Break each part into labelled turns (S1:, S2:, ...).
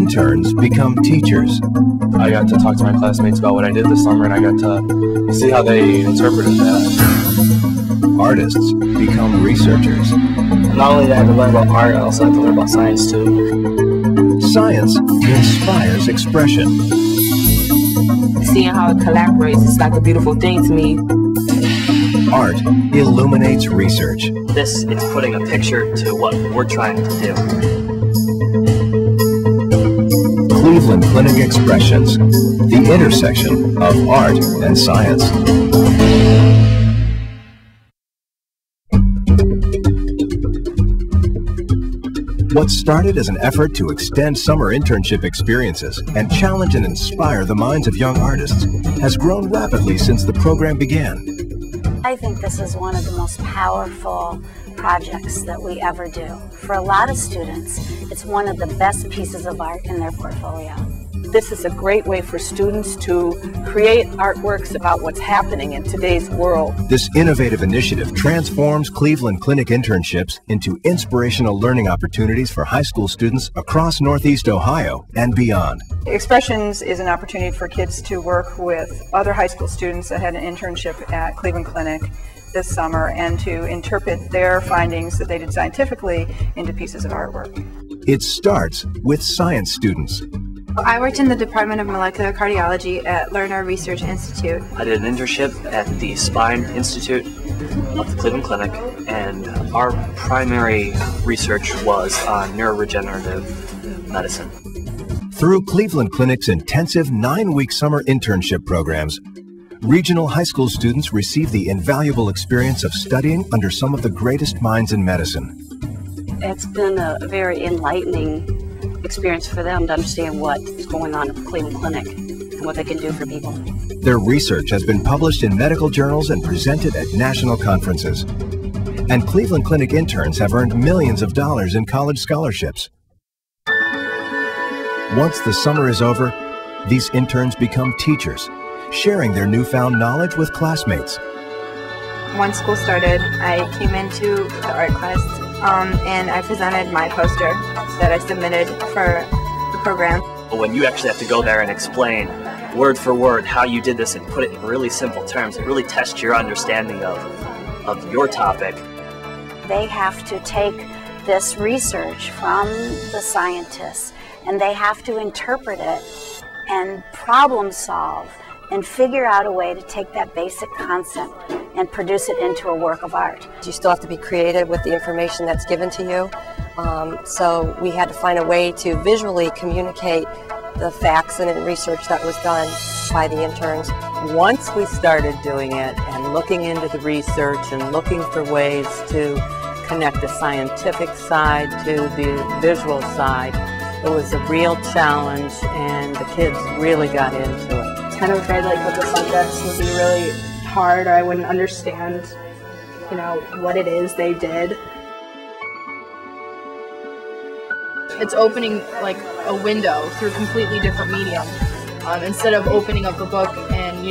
S1: interns become teachers.
S2: I got to talk to my classmates about what I did this summer, and I got to see how they interpreted that.
S1: Artists become researchers.
S2: Not only did I have to learn about art, I also had to learn about science too.
S1: Science inspires expression.
S3: Seeing how it collaborates is like a beautiful thing to me.
S1: Art illuminates research.
S4: This is putting a picture to what we're trying to do.
S1: Cleveland Clinic Expressions, the intersection of art and science. What started as an effort to extend summer internship experiences and challenge and inspire the minds of young artists has grown rapidly since the program began.
S5: I think this is one of the most powerful projects that we ever do. For a lot of students, it's one of the best pieces of art in their portfolio.
S3: This is a great way for students to create artworks about what's happening in today's world.
S1: This innovative initiative transforms Cleveland Clinic internships into inspirational learning opportunities for high school students across Northeast Ohio and beyond.
S6: Expressions is an opportunity for kids to work with other high school students that had an internship at Cleveland Clinic this summer and to interpret their findings that they did scientifically into pieces of artwork.
S1: It starts with science students.
S7: I worked in the Department of Molecular Cardiology at Lerner Research Institute.
S4: I did an internship at the Spine Institute of the Cleveland Clinic, and our primary research was on neuroregenerative medicine.
S1: Through Cleveland Clinic's intensive 9-week summer internship programs, regional high school students receive the invaluable experience of studying under some of the greatest minds in medicine.
S5: It's been a very enlightening experience for them to understand what's going on at the Cleveland Clinic and what they can do for people.
S1: Their research has been published in medical journals and presented at national conferences. And Cleveland Clinic interns have earned millions of dollars in college scholarships. Once the summer is over, these interns become teachers, sharing their newfound knowledge with classmates.
S7: Once school started, I came into the art class and I presented my poster that I submitted for the program.
S4: When you actually have to go there and explain word for word how you did this and put it in really simple terms, it really tests your understanding of your topic.
S5: They have to take this research from the scientists and they have to interpret it and problem solve and figure out a way to take that basic concept and produce it into a work of art.
S8: You still have to be creative with the information that's given to you. So we had to find a way to visually communicate the facts and research that was done by the interns.
S9: Once we started doing it and looking into the research and looking for ways to connect the scientific side to the visual side, it was a real challenge and the kids really got into it.
S10: Kind of afraid like what the subjects would be really hard, or I wouldn't understand, what it is they did. It's opening like a window through a completely different medium. Instead of opening up a book and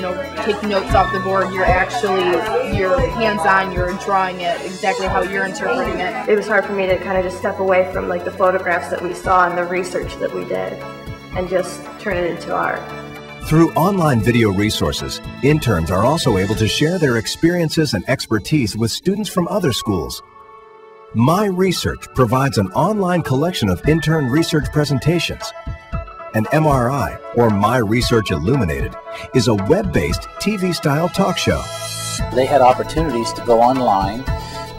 S10: taking notes off the board, you're hands-on, you're drawing it exactly how you're interpreting it.
S11: It was hard for me to kind of just step away from like the photographs that we saw and the research that we did and just turn it into art.
S1: Through online video resources, interns are also able to share their experiences and expertise with students from other schools. My Research provides an online collection of intern research presentations. And MRI, or My Research Illuminated, is a web-based TV-style talk show.
S12: They had opportunities to go online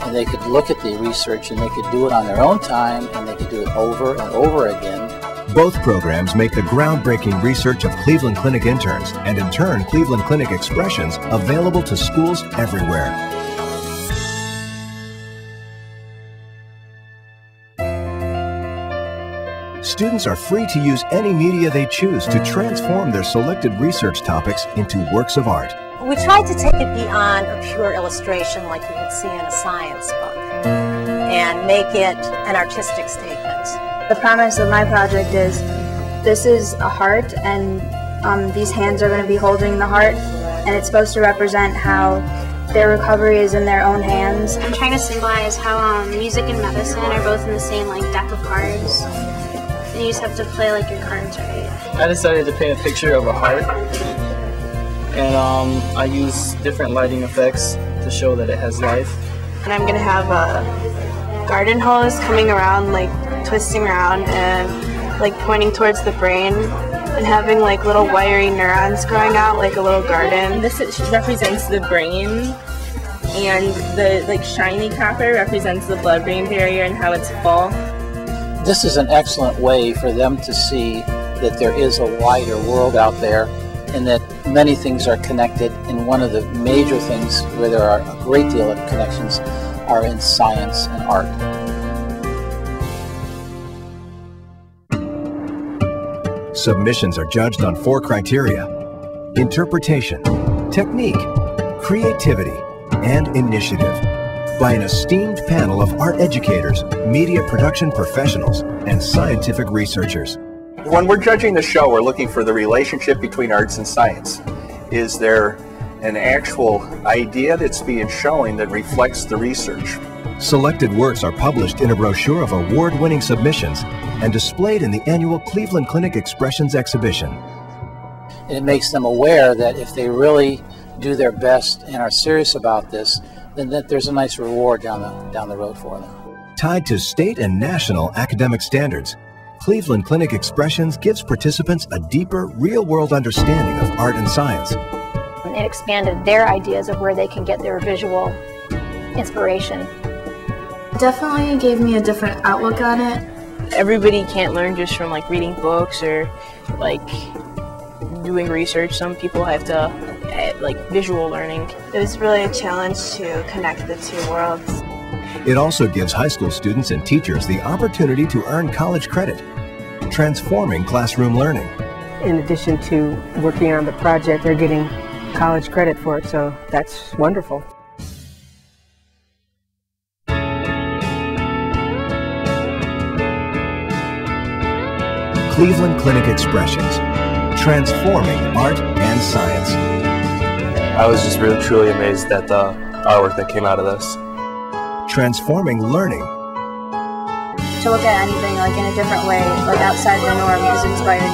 S12: and they could look at the research and they could do it on their own time and they could do it over and over again.
S1: Both programs make the groundbreaking research of Cleveland Clinic interns and in turn Cleveland Clinic Expressions available to schools everywhere. Students are free to use any media they choose to transform their selected research topics into works of art.
S13: We tried to take it beyond a pure illustration like you would see in a science book and make it an artistic statement.
S11: The premise of my project is this is a heart and these hands are going to be holding the heart and it's supposed to represent how their recovery is in their own hands.
S14: I'm trying to symbolize how music and medicine are both in the same deck of cards.
S11: And you just have to play like your cards right.
S14: I decided to paint a picture of a heart, and I use different lighting effects to show that it has life.
S15: And I'm gonna have a garden hose coming around, like twisting around and like pointing towards the brain, and having like little wiry neurons growing out like a little garden.
S10: This represents the brain, and the like shiny copper represents the blood-brain barrier and how it's full.
S12: This is an excellent way for them to see that there is a wider world out there and that many things are connected, and one of the major things where there are a great deal of connections are in science and art.
S1: Submissions are judged on 4 criteria: interpretation, technique, creativity, and initiative, by an esteemed panel of art educators, media production professionals, and scientific researchers.
S16: When we're judging the show, we're looking for the relationship between arts and science. Is there an actual idea that's being shown that reflects the research?
S1: Selected works are published in a brochure of award-winning submissions and displayed in the annual Cleveland Clinic Expressions exhibition.
S12: It makes them aware that if they really do their best and are serious about this, then that there's a nice reward down the road for them.
S1: Tied to state and national academic standards, Cleveland Clinic Expressions gives participants a deeper, real-world understanding of art and science.
S11: It expanded their ideas of where they can get their visual inspiration.
S10: Definitely gave me a different outlook on it. Everybody can't learn just from like reading books or like doing research. Some people have to like visual learning.
S15: It was really a challenge to connect the two worlds.
S1: It also gives high school students and teachers the opportunity to earn college credit, transforming classroom learning.
S17: In addition to working on the project, they're getting college credit for it, so that's wonderful.
S1: Cleveland Clinic Expressions, transforming art and science.
S2: I was just really truly amazed at the artwork that came out of this.
S1: Transforming learning.
S11: To look at anything like in a different way, like outside the norm, is inspiring.